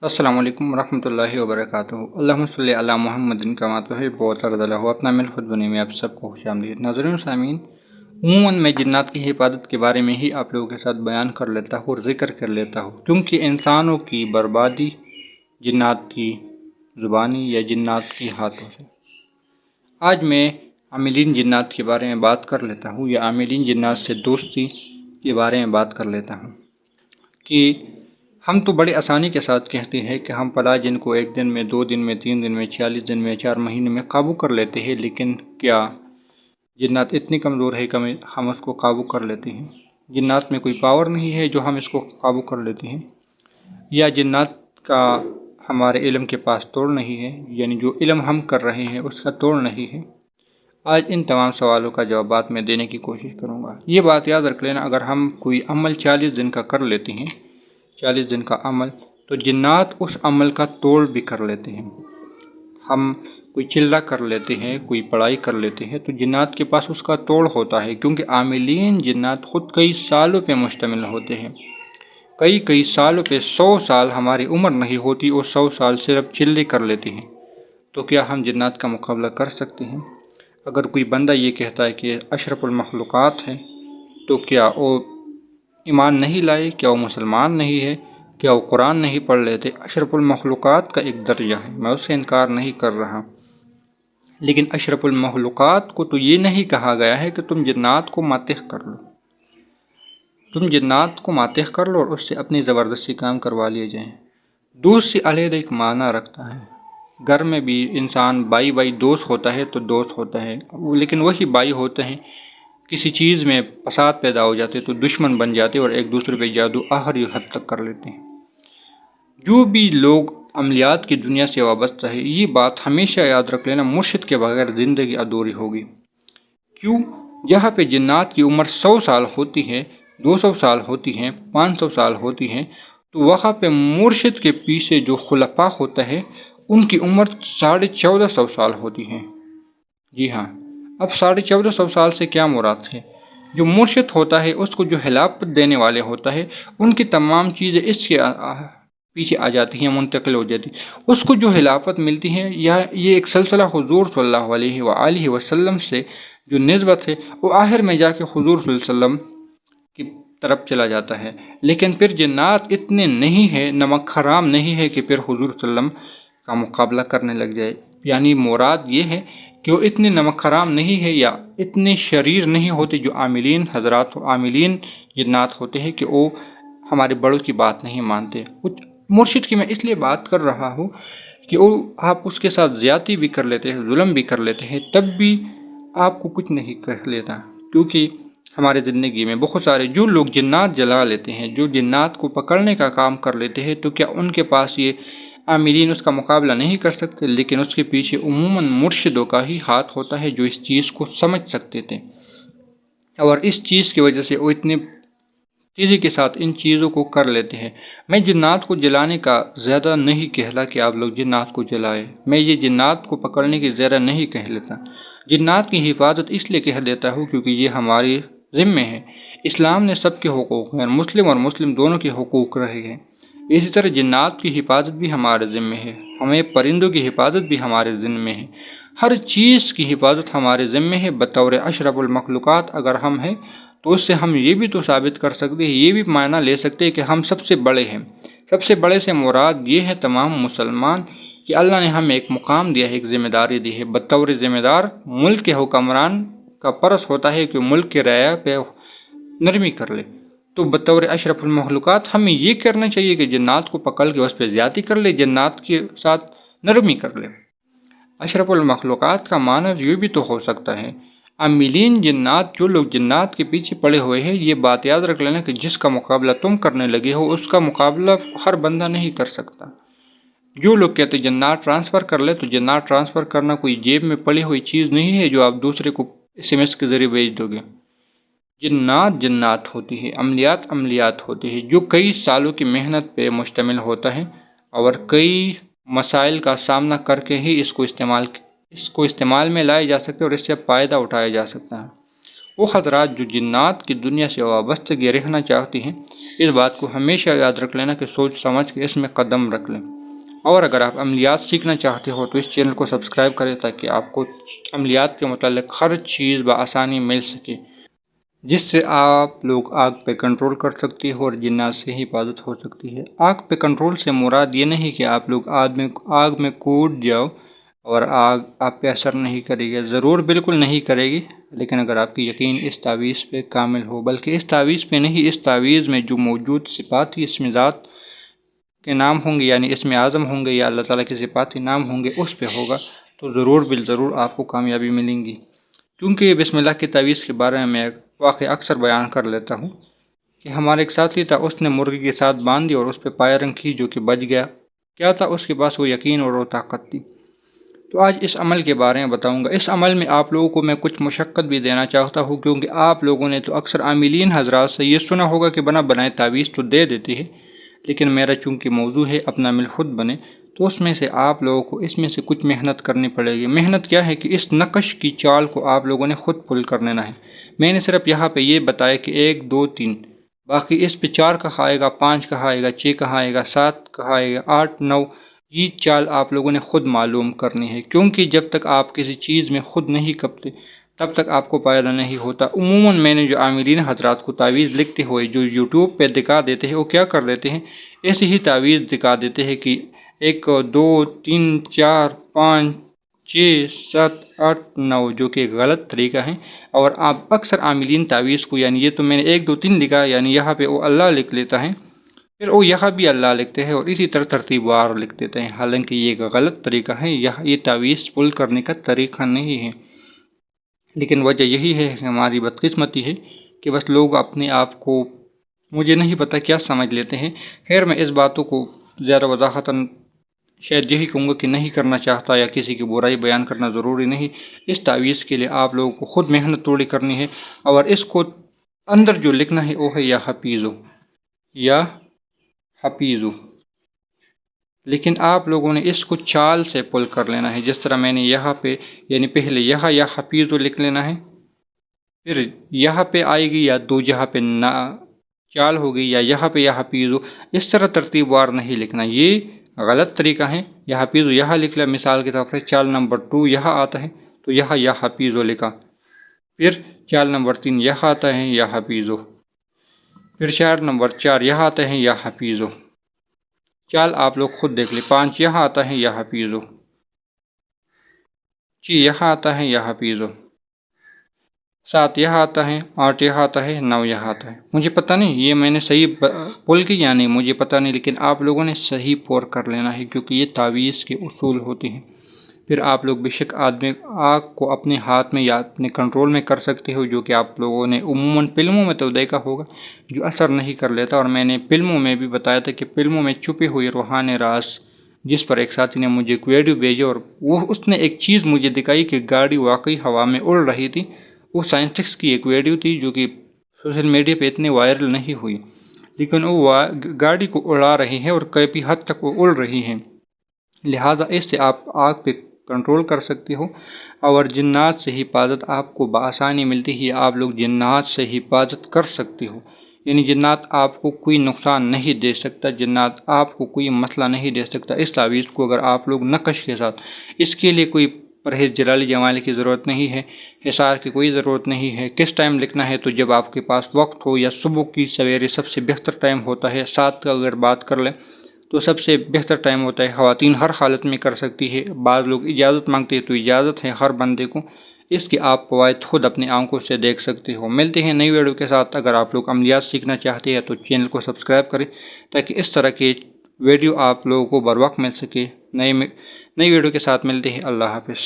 السلام علیکم ورحمۃ اللہ وبرکاتہ۔ اللہم صلی علی محمد کما تحب و ترضی۔ اپنا مل خود بنے میں آپ سب کو خوش آمدید۔ ناظرین و سامعین، عموماً میں جنات کی حفاظت کے بارے میں ہی آپ لوگوں کے ساتھ بیان کر لیتا ہوں اور ذکر کر لیتا ہوں، کیونکہ انسانوں کی بربادی جنات کی زبانی یا جنات کی ہاتھوں سے۔ آج میں عاملین جنات کے بارے میں بات کر لیتا ہوں، یا عاملین جنات سے دوستی کے بارے میں بات کر لیتا ہوں کہ ہم تو بڑے آسانی کے ساتھ کہتے ہیں کہ ہم فلاں جن کو 1 دن میں، 2 دن میں، 3 دن میں، 40 دن میں، 4 مہینے میں قابو کر لیتے ہیں، لیکن کیا جنات اتنی کمزور ہے کہ ہم اس کو قابو کر لیتے ہیں؟ جنات میں کوئی پاور نہیں ہے جو ہم اس کو قابو کر لیتے ہیں؟ یا جنات کا ہمارے علم کے پاس توڑ نہیں ہے، یعنی جو علم ہم کر رہے ہیں اس کا توڑ نہیں ہے؟ آج ان تمام سوالوں کا جوابات میں دینے کی کوشش کروں گا۔ یہ بات یاد رکھ لینا، اگر ہم کوئی عمل 40 دن کا کر لیتے ہیں، 40 دن کا عمل، تو جنات اس عمل کا توڑ بھی کر لیتے ہیں۔ ہم کوئی چلہ کر لیتے ہیں، کوئی پڑھائی کر لیتے ہیں، تو جنات کے پاس اس کا توڑ ہوتا ہے، کیونکہ عاملین جنات خود کئی سالوں پہ مشتمل ہوتے ہیں۔ کئی سالوں پہ، 100 سال ہماری عمر نہیں ہوتی اور 100 سال صرف چلے کر لیتے ہیں، تو کیا ہم جنات کا مقابلہ کر سکتے ہیں؟ اگر کوئی بندہ یہ کہتا ہے کہ اشرف المخلوقات ہے، تو کیا وہ ایمان نہیں لائے؟ کیا وہ مسلمان نہیں ہے؟ کیا وہ قرآن نہیں پڑھ لیتے؟ اشرف المخلوقات کا ایک درجہ ہے، میں اس سے انکار نہیں کر رہا، لیکن اشرف المخلوقات کو تو یہ نہیں کہا گیا ہے کہ تم جنات کو ماتح کر لو، تم جنات کو ماتح کر لو اور اس سے اپنی زبردستی کام کروا لیے جائیں۔ دوست سے علیحدہ ایک معنی رکھتا ہے۔ گھر میں بھی انسان بائی دوست ہوتا ہے تو دوست ہوتا ہے، لیکن وہی بائی ہوتے ہیں، کسی چیز میں فساد پیدا ہو جاتے تو دشمن بن جاتے اور ایک دوسرے پہ جادو آخری حد تک کر لیتے ہیں۔ جو بھی لوگ عملیات کی دنیا سے وابستہ ہے، یہ بات ہمیشہ یاد رکھ لینا، مرشد کے بغیر زندگی ادھوری ہوگی۔ کیوں؟ جہاں پہ جنات کی عمر 100 سال ہوتی ہے، 200 سال ہوتی ہیں، 500 سال ہوتی ہیں، تو وہاں پہ مرشد کے پیچھے جو خلفاء ہوتا ہے ان کی عمر 1450 سال ہوتی ہے۔ جی ہاں، اب 1450 سال سے کیا مراد ہے؟ جو مرشد ہوتا ہے اس کو جو خلافت دینے والے ہوتا ہے، ان کی تمام چیزیں اس کے پیچھے آ جاتی ہیں، منتقل ہو جاتی ہیں۔ اس کو جو خلافت ملتی ہے، یا یہ ایک سلسلہ حضور صلی اللہ علیہ وآلہ وسلم سے جو نسبت ہے، وہ آخر میں جا کے حضور صلی اللہ علیہ وسلم کی طرف چلا جاتا ہے۔ لیکن پھر جنات اتنے نہیں ہے، نمک حرام نہیں ہے کہ پھر حضور صلی اللہ علیہ وسلم کا مقابلہ کرنے لگ جائے۔ یعنی مراد یہ ہے کہ وہ اتنے نمک حرام نہیں ہے یا اتنے شریر نہیں ہوتے جو عاملین حضرات عاملین جنات ہوتے ہیں، کہ وہ ہمارے بڑوں کی بات نہیں مانتے۔ مرشد کی میں اس لیے بات کر رہا ہوں کہ وہ آپ اس کے ساتھ زیادتی بھی کر لیتے ہیں، ظلم بھی کر لیتے ہیں، تب بھی آپ کو کچھ نہیں کہہ لیتا، کیونکہ ہمارے زندگی میں بہت سارے جو لوگ جنات جلا لیتے ہیں، جو جنات کو پکڑنے کا کام کر لیتے ہیں، تو کیا ان کے پاس یہ عاملین اس کا مقابلہ نہیں کر سکتے؟ لیکن اس کے پیچھے عموماً مرشدوں کا ہی ہاتھ ہوتا ہے جو اس چیز کو سمجھ سکتے تھے، اور اس چیز کی وجہ سے وہ اتنے تیزی کے ساتھ ان چیزوں کو کر لیتے ہیں۔ میں جنات کو جلانے کا زیادہ نہیں کہتا کہ آپ لوگ جنات کو جلائے، میں یہ جنات کو پکڑنے کی زیادہ نہیں کہہ لیتا، جنات کی حفاظت اس لیے کہہ دیتا ہوں کیونکہ یہ ہماری ذمہ ہے۔ اسلام نے سب کے حقوق ہیں، مسلم اور مسلم دونوں کے حقوق رہے ہیں، اسی طرح جنات کی حفاظت بھی ہمارے ذمہ ہے، ہمیں پرندوں کی حفاظت بھی ہمارے ذمہ ہے، ہر چیز کی حفاظت ہمارے ذمہ ہے۔ بطور اشرف المخلوقات اگر ہم ہیں تو اس سے ہم یہ بھی تو ثابت کر سکتے ہیں، یہ بھی معنی لے سکتے ہیں کہ ہم سب سے بڑے ہیں۔ سب سے بڑے سے مراد یہ ہے تمام مسلمان، کہ اللہ نے ہمیں ایک مقام دیا ہے، ایک ذمہ داری دی ہے۔ بطور ذمہ دار ملک کے حکمران کا فرض ہوتا ہے کہ ملک کے رعایا پہ نرمی کر لے، تو بطور اشرف المخلوقات ہمیں یہ کرنا چاہیے کہ جنات کو پکڑ کے اس پہ زیادتی کر لے، جنات کے ساتھ نرمی کر لے۔ اشرف المخلوقات کا معنی یہ بھی تو ہو سکتا ہے عاملین جنات، جو لوگ جنات کے پیچھے پڑے ہوئے ہیں۔ یہ بات یاد رکھ لینا کہ جس کا مقابلہ تم کرنے لگے ہو اس کا مقابلہ ہر بندہ نہیں کر سکتا۔ جو لوگ کہتے جنات ٹرانسفر کر لے، تو جنات ٹرانسفر کرنا کوئی جیب میں پڑی ہوئی چیز نہیں ہے جو آپ دوسرے کو SMS کے ذریعے بھیج دو گے۔ جنات جنات ہوتی ہے، عملیات ہوتی ہے، جو کئی سالوں کی محنت پہ مشتمل ہوتا ہے، اور کئی مسائل کا سامنا کر کے ہی اس کو اس کو استعمال میں لائے جا سکتے ہیں اور اس سے فائدہ اٹھایا جا سکتا ہے۔ وہ حضرات جو جنات کی دنیا سے وابستگی رکھنا چاہتی ہیں، اس بات کو ہمیشہ یاد رکھ لینا کہ سوچ سمجھ کے اس میں قدم رکھ لیں۔ اور اگر آپ عملیات سیکھنا چاہتے ہو تو اس چینل کو سبسکرائب کریں تاکہ آپ کو عملیات کے متعلق ہر چیز بآسانی مل سکے، جس سے آپ لوگ آگ پہ کنٹرول کر سکتے ہو اور جنات سے حفاظت ہو سکتی ہے۔ آگ پہ کنٹرول سے مراد یہ نہیں کہ آپ لوگ آگ میں کود جاؤ اور آگ آپ پہ اثر نہیں کرے گی، ضرور بالکل نہیں کرے گی، لیکن اگر آپ کی یقین اس تعویذ پہ کامل ہو، بلکہ اس تعویذ پہ نہیں، اس تعویذ میں جو موجود صفاتی اسم ذات کے نام ہوں گے، یعنی اسم اعظم ہوں گے یا اللہ تعالیٰ کے صفاتی نام ہوں گے، اس پہ ہوگا تو ضرور بالضرور آپ کو کامیابی ملیں گی۔ کیونکہ بسم اللہ کی تعویذ کے بارے میں ایک واقعہ اکثر بیان کر لیتا ہوں کہ ہمارے ایک ساتھی تھا، اس نے مرغی کے ساتھ باندھ دی اور اس پہ پائے رنگ کی جو کہ بچ گیا۔ کیا تھا اس کے پاس؟ وہ یقین اور وہ طاقت تھی۔ تو آج اس عمل کے بارے میں بتاؤں گا۔ اس عمل میں آپ لوگوں کو میں کچھ مشقت بھی دینا چاہتا ہوں، کیونکہ آپ لوگوں نے تو اکثر عاملین حضرات سے یہ سنا ہوگا کہ بنا بنائے تعویذ تو دے دیتی ہے، لیکن میرا چونکہ موضوع ہے اپنا عمل خود بنے، تو اس میں سے آپ لوگوں کو اس میں سے کچھ محنت کرنی پڑے گی۔ محنت کیا ہے کہ اس نقش کی چال کو آپ لوگوں نے خود پل کر لینا ہے۔ میں نے صرف یہاں پہ یہ بتایا کہ 1 2 3، باقی اس پہ 4 کہاں آئے گا، 5 کہاں آئے گا، 6 کہاں آئے گا، 7 کہاں آئے گا، 8 9، یہ چال آپ لوگوں نے خود معلوم کرنی ہے، کیونکہ جب تک آپ کسی چیز میں خود نہیں کرتے تب تک آپ کو فائدہ نہیں ہوتا۔ عموماً میں نے جو عاملین حضرات کو تعویذ لکھتے ہوئے جو یوٹیوب پہ دکھا دیتے ہیں، وہ کیا کر دیتے ہیں، ایسے ہی تعویذ دکھا دیتے ہیں کہ 1 2 3 4 5 6 7 8 9، جو کہ غلط طریقہ ہے۔ اور آپ اکثر عاملین تعویذ کو، یعنی یہ تو میں نے 1 2 3 لکھا، یعنی یہاں پہ وہ اللہ لکھ لیتا ہے، پھر وہ یہاں بھی اللہ لکھتے ہیں اور اسی طرح ترتیب وار لکھ دیتے ہیں، حالانکہ یہ ایک غلط طریقہ ہے، یہ تعویذ پل کرنے کا طریقہ نہیں ہے۔ لیکن وجہ یہی ہے کہ ہماری بدقسمتی ہے کہ بس لوگ اپنے آپ کو مجھے نہیں پتہ کیا سمجھ لیتے ہیں۔ خیر، میں اس باتوں کو زیادہ وضاحتاً شاید یہی کہوں گا کہ نہیں کرنا چاہتا یا کسی کی برائی بیان کرنا ضروری نہیں۔ اس تعویذ کے لیے آپ لوگوں کو خود محنت تھوڑی کرنی ہے، اور اس کو اندر جو لکھنا ہے وہ ہے یا حفیظو، یا حفیظو، لیکن آپ لوگوں نے اس کو چال سے پل کر لینا ہے، جس طرح میں نے یہاں پہ، یعنی پہلے یہاں یا حفیظو لکھ لینا ہے، پھر یہاں پہ آئے گی یا 2 جہاں پہ چال ہوگی، یا یہاں پہ یا حفیظو، اس طرح ترتیب وار نہیں لکھنا، یہ غلط طریقہ ہے۔ یا حفیظو یہاں لکھ لیا، مثال کے طور پر چال نمبر 2 یہاں آتا ہے تو یہاں یا حفیظو لکھا، پھر چال نمبر 3 یہاں آتا ہے یا حفیظو، پھر چال نمبر 4 یہاں آتا ہے یا حفیظو، چال آپ لوگ خود دیکھ لیں، 5 یہاں آتا ہے یا حفیظو، 6 یہاں آتا ہے یا حفیظو، 7 یہاں آتا ہے، 8 یہاں آتا ہے، 9 یہاں آتا ہے۔ مجھے پتہ نہیں یہ میں نے صحیح پل کی یا نہیں، مجھے پتہ نہیں، لیکن آپ لوگوں نے صحیح پور کر لینا ہے، کیونکہ یہ تعویذ کے اصول ہوتے ہیں۔ پھر آپ لوگ بے شک آگ کو اپنے ہاتھ میں یا اپنے کنٹرول میں کر سکتے ہو، جو کہ آپ لوگوں نے عموماً فلموں میں تو دیکھا ہوگا جو اثر نہیں کر لیتا، اور میں نے فلموں میں بھی بتایا تھا کہ فلموں میں چھپے ہوئے روحانی راز، جس پر ایک ساتھی نے مجھے ایک ویڈیو بھیجا اور اس نے ایک چیز مجھے دکھائی کہ گاڑی واقعی ہوا میں اڑ رہی تھی۔ وہ سائنٹسٹ کی ایک ویڈیو تھی جو کہ سوشل میڈیا پہ اتنی وائرل نہیں ہوئی، لیکن وہ گاڑی کو اڑا رہی ہے اور کافی حد تک وہ اڑ رہی ہے، لہٰذا اس سے آپ آگ پہ کنٹرول کر سکتے ہو، اور جنات سے حفاظت آپ کو بآسانی ملتی ہے، آپ لوگ جنات سے حفاظت کر سکتے ہو، یعنی جنات آپ کو کوئی نقصان نہیں دے سکتا، جنات آپ کو کوئی مسئلہ نہیں دے سکتا۔ اس تعویذ کو اگر آپ لوگ نقش کے ساتھ، اس کے لیے کوئی پرہیز جلالی جمالی کی ضرورت نہیں ہے، حساب کی کوئی ضرورت نہیں ہے۔ کس ٹائم لکھنا ہے؟ تو جب آپ کے پاس وقت ہو، یا صبح کی سویرے سب سے بہتر ٹائم ہوتا ہے، 7 کا اگر بات کر لیں تو سب سے بہتر ٹائم ہوتا ہے، خواتین ہر حالت میں کر سکتی ہے، بعض لوگ اجازت مانگتے ہیں تو اجازت ہے ہر بندے کو، اس کے آپ فوائد خود اپنی آنکھوں سے دیکھ سکتے ہو۔ ملتے ہیں نئی ویڈیو کے ساتھ۔ اگر آپ لوگ عملیات سیکھنا چاہتے ہیں تو چینل کو سبسکرائب کریں تاکہ اس طرح کے ویڈیو آپ لوگوں کو بر وقت مل سکے۔ نئی ویڈیو کے ساتھ ملتے ہیں۔ اللہ حافظ۔